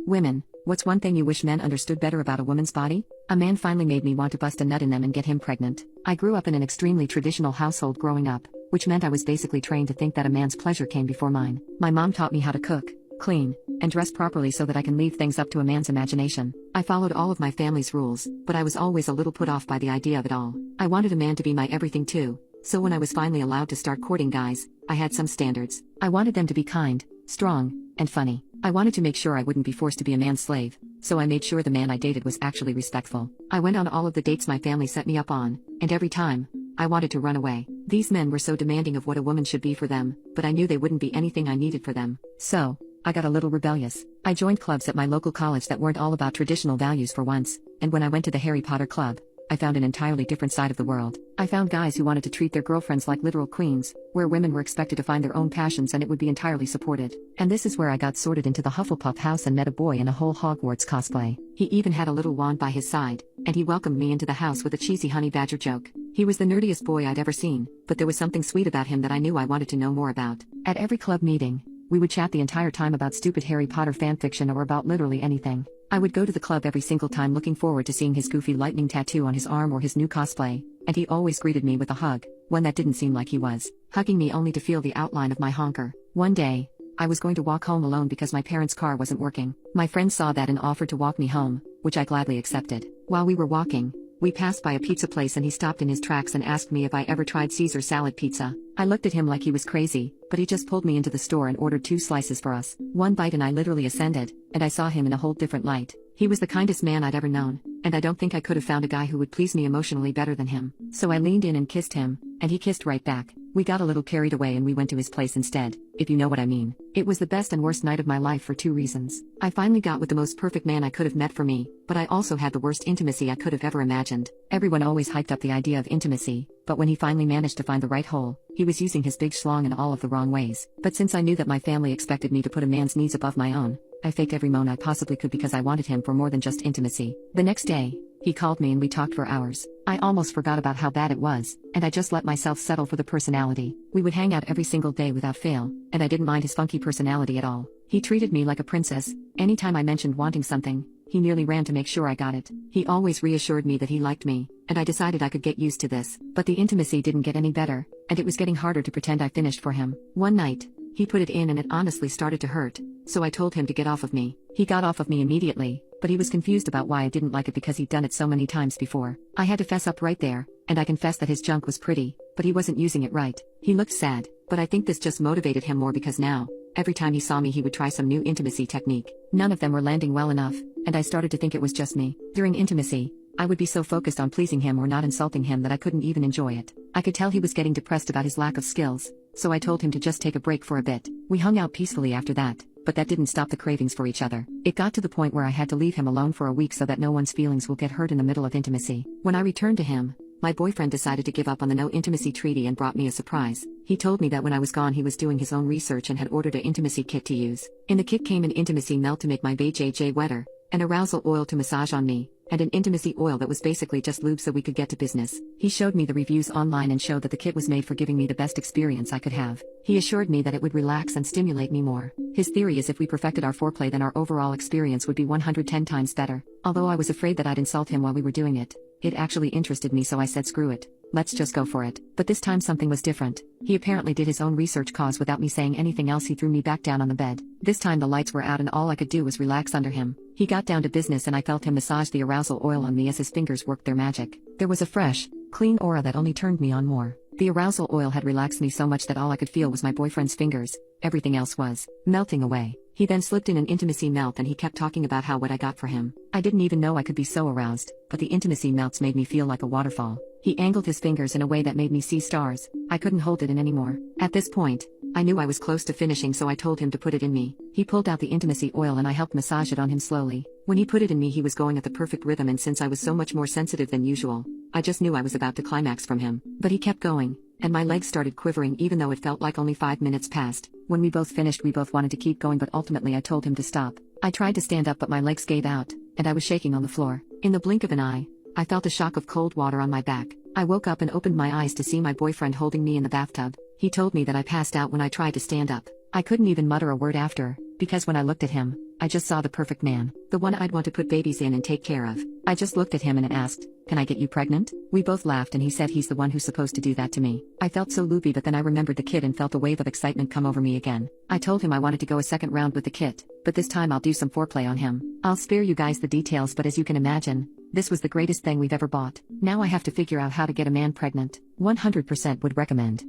Women, what's one thing you wish men understood better about a woman's body? A man finally made me want to bust a nut in them and get him pregnant. I grew up in an extremely traditional household growing up, which meant I was basically trained to think that a man's pleasure came before mine. My mom taught me how to cook, clean, and dress properly so that I can leave things up to a man's imagination. I followed all of my family's rules, but I was always a little put off by the idea of it all. I wanted a man to be my everything too, so when I was finally allowed to start courting guys, I had some standards. I wanted them to be kind, strong, and funny. I wanted to make sure I wouldn't be forced to be a man's slave, so I made sure the man I dated was actually respectful. I went on all of the dates my family set me up on, and every time, I wanted to run away. These men were so demanding of what a woman should be for them, but I knew they wouldn't be anything I needed for them. So, I got a little rebellious. I joined clubs at my local college that weren't all about traditional values for once, and when I went to the Harry Potter Club, I found an entirely different side of the world. I found guys who wanted to treat their girlfriends like literal queens, where women were expected to find their own passions and it would be entirely supported. And this is where I got sorted into the Hufflepuff house and met a boy in a whole Hogwarts cosplay. He even had a little wand by his side, and he welcomed me into the house with a cheesy honey badger joke. He was the nerdiest boy I'd ever seen, but there was something sweet about him that I knew I wanted to know more about. At every club meeting, we would chat the entire time about stupid Harry Potter fanfiction or about literally anything. I would go to the club every single time looking forward to seeing his goofy lightning tattoo on his arm or his new cosplay, and he always greeted me with a hug, one that didn't seem like he was hugging me only to feel the outline of my honker. One day, I was going to walk home alone because my parents' car wasn't working. My friend saw that and offered to walk me home, which I gladly accepted. While we were walking, we passed by a pizza place and he stopped in his tracks and asked me if I ever tried Caesar salad pizza. I looked at him like he was crazy, but he just pulled me into the store and ordered 2 slices for us. One bite and I literally ascended, and I saw him in a whole different light. He was the kindest man I'd ever known, and I don't think I could have found a guy who would please me emotionally better than him. So I leaned in and kissed him, and he kissed right back. We got a little carried away and we went to his place instead, if you know what I mean. It was the best and worst night of my life for 2 reasons. I finally got with the most perfect man I could have met for me, but I also had the worst intimacy I could have ever imagined. Everyone always hyped up the idea of intimacy, but when he finally managed to find the right hole, he was using his big schlong in all of the wrong ways. But since I knew that my family expected me to put a man's needs above my own, I faked every moan I possibly could because I wanted him for more than just intimacy. The next day, he called me and we talked for hours. I almost forgot about how bad it was, and I just let myself settle for the personality. We would hang out every single day without fail, and I didn't mind his funky personality at all. He treated me like a princess. Anytime I mentioned wanting something, he nearly ran to make sure I got it. He always reassured me that he liked me, and I decided I could get used to this. But the intimacy didn't get any better, and it was getting harder to pretend I finished for him. One night, he put it in and it honestly started to hurt, so I told him to get off of me. He got off of me immediately, but he was confused about why I didn't like it because he'd done it so many times before. I had to fess up right there, and I confessed that his junk was pretty, but he wasn't using it right. He looked sad, but I think this just motivated him more because now, every time he saw me he would try some new intimacy technique. None of them were landing well enough, and I started to think it was just me. During intimacy, I would be so focused on pleasing him or not insulting him that I couldn't even enjoy it. I could tell he was getting depressed about his lack of skills, so I told him to just take a break for a bit. We hung out peacefully after that, but that didn't stop the cravings for each other. It got to the point where I had to leave him alone for a week so that no one's feelings will get hurt in the middle of intimacy. When I returned to him, my boyfriend decided to give up on the no intimacy treaty and brought me a surprise. He told me that when I was gone he was doing his own research and had ordered an intimacy kit to use. In the kit came an intimacy melt to make my BJJ wetter, an arousal oil to massage on me, and an intimacy oil that was basically just lube so we could get to business. He showed me the reviews online and showed that the kit was made for giving me the best experience I could have. He assured me that it would relax and stimulate me more. His theory is if we perfected our foreplay then our overall experience would be 110 times better. Although I was afraid that I'd insult him while we were doing it, it actually interested me so I said screw it. Let's just go for it. But this time something was different. He apparently did his own research cause without me saying anything else. He threw me back down on the bed. This time the lights were out and all I could do was relax under him. He got down to business and I felt him massage the arousal oil on me as his fingers worked their magic. There was a fresh, clean aura that only turned me on more. The arousal oil had relaxed me so much that all I could feel was my boyfriend's fingers. Everything else was melting away. He then slipped in an intimacy melt and he kept talking about how what I got for him. I didn't even know I could be so aroused, but the intimacy melts made me feel like a waterfall. He angled his fingers in a way that made me see stars. I couldn't hold it in anymore. At this point, I knew I was close to finishing so I told him to put it in me. He pulled out the intimacy oil and I helped massage it on him slowly. When he put it in me he was going at the perfect rhythm and since I was so much more sensitive than usual, I just knew I was about to climax from him. But he kept going, and my legs started quivering even though it felt like only 5 minutes passed. When we both finished we both wanted to keep going but ultimately I told him to stop. I tried to stand up but my legs gave out, and I was shaking on the floor. In the blink of an eye, I felt a shock of cold water on my back. I woke up and opened my eyes to see my boyfriend holding me in the bathtub. He told me that I passed out when I tried to stand up. I couldn't even mutter a word after, Because when I looked at him, I just saw the perfect man, the one I'd want to put babies in and take care of. I just looked at him and asked, "Can I get you pregnant?" We both laughed and he said he's the one who's supposed to do that to me. I felt so loopy, but then I remembered the kid and felt a wave of excitement come over me again. I told him I wanted to go a second round with the kit, but this time I'll do some foreplay on him. I'll spare you guys the details, but as you can imagine, this was the greatest thing we've ever bought. Now I have to figure out how to get a man pregnant. 100% would recommend.